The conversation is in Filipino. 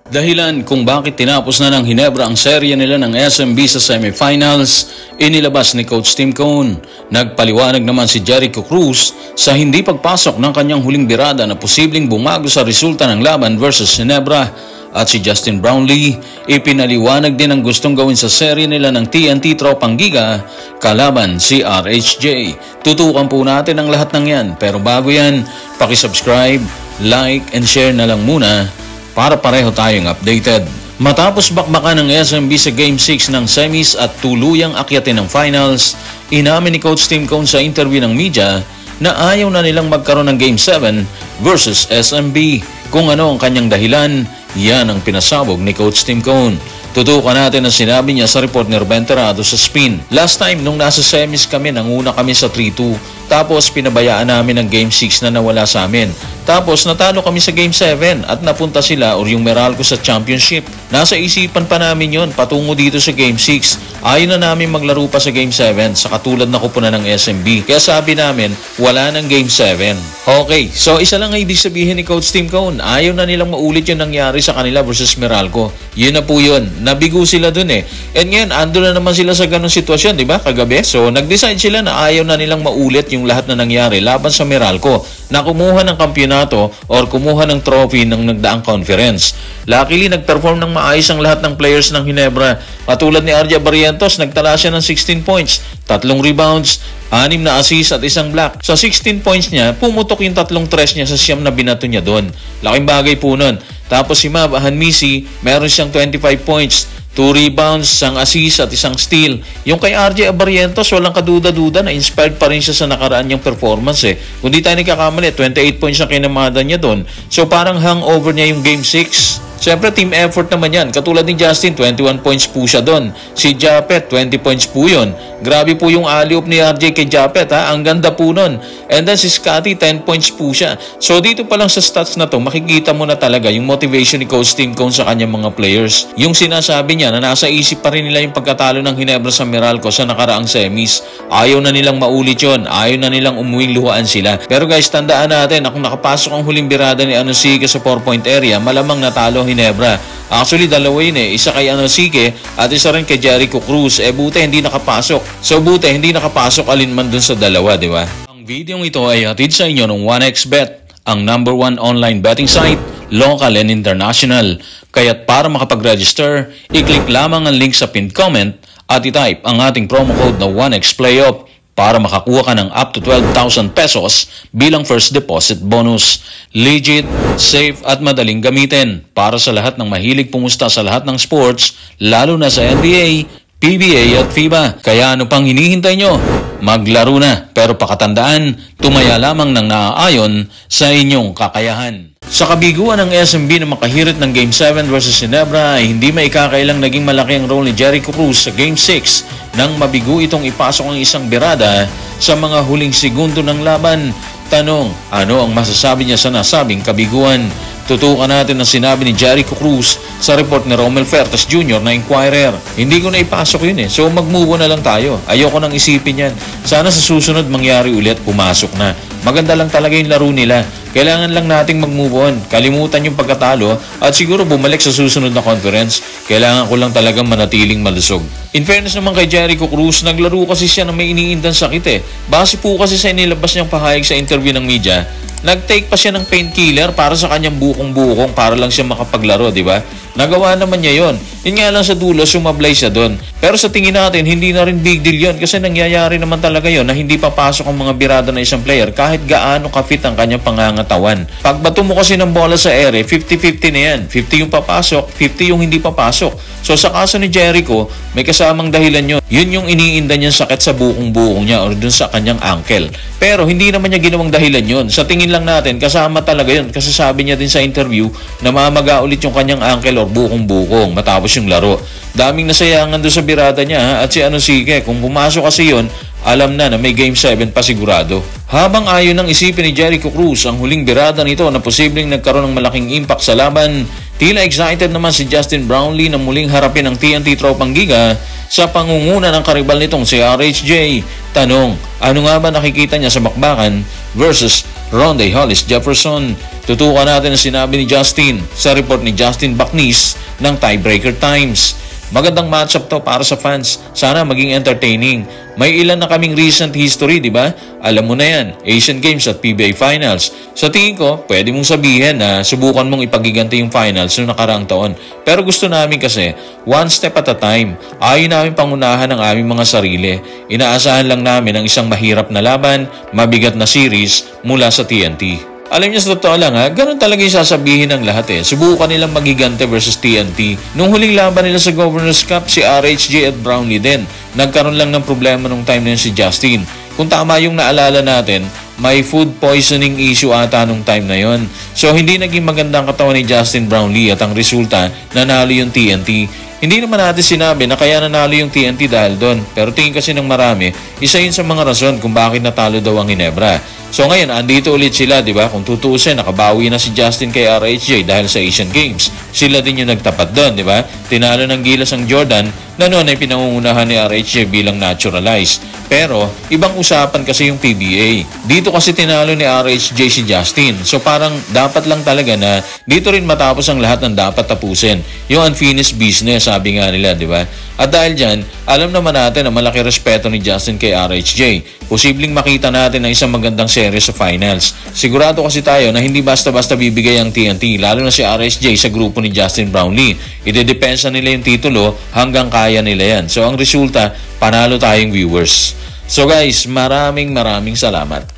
Dahilan kung bakit tinapos na ng Ginebra ang serye nila ng SMB sa semifinals, inilabas ni Coach Tim Cone. Nagpaliwanag naman si Jericho Cruz sa hindi pagpasok ng kanyang huling birada na posibleng bumago sa resulta ng laban versus Ginebra. At si Justin Brownlee, ipinaliwanag din ang gustong gawin sa serye nila ng TNT Tropang Giga kalaban si RHJ. Tutukan po natin ang lahat ng yan, pero bago yan, pakisubscribe, like, and share na lang muna para pareho tayong updated. Matapos bakbakan ng SMB sa Game 6 ng semis at tuluyang akyatin ng finals, inamin ni Coach Tim Cone sa interview ng media na ayaw na nilang magkaroon ng Game 7 versus SMB. Kung ano ang kanyang dahilan, yan ang pinasabog ni Coach Tim Cone. Tutukan natin ang sinabi niya sa report ni Ruben Terrado sa Spin. Last time nung nasa semis kami, nanguna kami sa 3-2. Tapos pinabayaan namin ang Game 6 na nawala sa amin. Tapos natalo kami sa Game 7 at napunta sila or yung Meralco sa championship. Nasa isipan pa namin yon patungo dito sa Game 6. Ayaw na namin maglaro pa sa Game 7 sa katulad na kupunan ng SMB. Kaya sabi namin, wala ng Game 7. Okay, so isa lang ang ibig sabihin ni Coach Tim Cone. Ayaw na nilang maulit yung nangyari sa kanila versus Meralco. Yun na po yun. Nabigo sila dun eh. And ngayon, ando na naman sila sa ganong sitwasyon, di ba? Kagabi. So, nag-decide sila na ayaw na nilang maulit yung lahat na nangyari laban sa Meralco na kumuha ng kampyonato or kumuha ng trophy ng nagdaang conference. Luckily, nag-perform ng maayos ang lahat ng players ng Ginebra. Katulad ni Arja Barrientos, nagtala siya ng 16 points, 3 rebounds, 6 na assist at 1 block. Sa 16 points niya, pumutok yung 3 tres niya sa siyam na binato niya doon. Laking bagay po nun. Tapos si Mab Hanmisi, meron siyang 25 points, 2 rebounds, 1 assist at 1 steal. Yung kay RJ Barrientos, walang kaduda-duda na inspired pa rin siya sa nakaraan niyang performance eh. Kung di tayo nagkakamali, 28 points ang kinamada niya doon. So parang hangover niya yung Game 6. Siyempre, team effort naman yan. Katulad ni Justin, 21 points po siya doon. Si Japet, 20 points po yun. Grabe po yung alley-oop ni RJ kay Japet, ha? Ang ganda po nun. And then si Scotty, 10 points po siya. So dito pa lang sa stats na to, makikita mo na talaga yung motivation ni Coach Tim Cone sa kanyang mga players. Yung sinasabi niya na nasa isip pa rin nila yung pagkatalo ng Ginebra sa Meralco sa nakaraang semis. Ayaw na nilang maulit yun. Ayaw na nilang umuwing luhaan sila. Pero guys, tandaan natin na kung nakapasok ang huling birada ni Anosike sa 4-point area, malamang natalo Ginebra. Actually, dalawa yun eh. Isa kay Anosike at isa rin kay Jericho Cruz. Buti hindi nakapasok. So buti hindi nakapasok alinman dun sa dalawa, di ba? Ang video ito ay hatid sa inyo ng 1xBet, ang #1 online betting site, local and international. Kaya't para makapag-register, i-click lamang ang link sa pinned comment at i-type ang ating promo code na 1xplayoff para makakuha ka ng up to 12,000 pesos bilang first deposit bonus. Legit, safe at madaling gamitin para sa lahat ng mahilig pumusta sa lahat ng sports, lalo na sa NBA, PBA at FIBA. Kaya ano pang hinihintay nyo? Maglaro na, pero pakatandaan, tumaya lamang ng naaayon sa inyong kakayahan. Sa kabiguan ng SMB na makahirit ng Game 7 versus Ginebra ay hindi maikakailang naging malaki ang role ni Jericho Cruz sa Game 6 nang mabigo itong ipasok ang isang birada sa mga huling segundo ng laban. Tanong, ano ang masasabi niya sa nasabing kabiguan? Tutukan natin ang sinabi ni Jericho Cruz sa report ni Romel Fertas Jr. na Inquirer. Hindi ko na ipasok yun eh. So mag-move on na lang tayo. Ayoko nang isipin yan. Sana sa susunod mangyari ulit, pumasok na. Maganda lang talaga yung laro nila. Kailangan lang nating mag-move on. Kalimutan yung pagkatalo at siguro bumalik sa susunod na conference. Kailangan ko lang talagang manatiling malusog. In fairness naman kay Jericho Cruz, naglaro kasi siya na may iniindang sakit eh. Base po kasi sa inilabas niyang pahayag sa interview ng media, nag-take pa siya ng painkiller para sa kanyang bukong-bukong para lang siya makapaglaro, di ba? Nagawa naman niya yon. Yun nga lang sa dulo, sumablay siya doon. Pero sa tingin natin, hindi na rin big deal yon kasi nangyayari naman talaga yon na hindi papasok ang mga birada na isang player kahit gaano ka-fit ang kanyang pangangatawan. Pag bato mo kasi ng bola sa ere, 50-50 na yan. 50 yung papasok, 50 yung hindi papasok. So sa kaso ni Jericho, may kasamang dahilan yun. Yun yung iniinda niyang sakit sa bukong-bukong niya or dun sa kanyang ankle. Pero hindi naman niya ginawang dahilan yun. Sa tingin lang natin, kasama talaga yun. Kasi sabi niya din sa interview na mamaga ulit yung kanyang ankle or bukong-bukong matapos yung laro. Daming nasayangan doon sa birada niya at si Anosike. Kung pumasok kasi yun, alam na may Game 7 pa sigurado. Habang ayon ng isipin ni Jericho Cruz ang huling birada nito na posibleng nagkaroon ng malaking impact sa laban, Tila excited naman si Justin Brownlee na muling harapin ang TNT Tropang Giga sa pangunguna ng karibal nitong si RHJ. Tanong, ano nga ba nakikita niya sa bakbakan versus Ronde Hollis Jefferson? Tutukan natin ang sinabi ni Justin sa report ni Justin Baknis ng Tiebreaker Times. Magandang matchup to para sa fans. Sana maging entertaining. May ilan na kaming recent history, di ba? Alam mo na yan, Asian Games at PBA Finals. Sa tingin ko, pwede mong sabihin na subukan mong ipagiganti yung finals noong nakaraang taon. Pero gusto namin kasi, one step at a time. Ayaw namin pangunahan ang aming mga sarili. Inaasahan lang namin ang isang mahirap na laban, mabigat na series mula sa TNT. Alam niyo sa totoo lang ganun talaga yung sasabihin ng lahat Subukan nilang magigante versus TNT. Nung huling laban nila sa Governor's Cup, si RHJ at Brownlee din. Nagkaroon lang ng problema nung time na yun si Justin. Kung tama yung naalala natin, may food poisoning issue ata nung time na yon. So hindi naging magandang katawan ni Justin Brownlee at ang resulta, nanalo yung TNT. Hindi naman natin sinabi na kaya nanalo yung TNT dahil doon. Pero tingin kasi ng marami, isa yun sa mga rason kung bakit natalo daw ang Ginebra. So ngayon, andito ulit sila, di ba? Kung tutuusin, nakabawi na si Justin kay RHJ dahil sa Asian Games. Sila din yung nagtapat doon, di ba? Tinalo ng gilas ang Jordan na noon ay pinangungunahan ni RHJ bilang naturalized. Pero, ibang usapan kasi yung PBA. Dito kasi tinalo ni RHJ si Justin. So parang dapat lang talaga na dito rin matapos ang lahat ng dapat tapusin. Yung unfinished business, sabi nga nila, di ba? At dahil dyan, alam naman natin na malaki respeto ni Justin kay RHJ. Posibleng makita natin ang isang magandang series sa finals. Sigurado kasi tayo na hindi basta-basta bibigay ang TNT, lalo na si RHJ sa grupo ni Justin Brownlee. Idedepensa nila yung titulo hanggang kaya nila yan. So ang resulta, panalo tayong viewers. So guys, maraming salamat.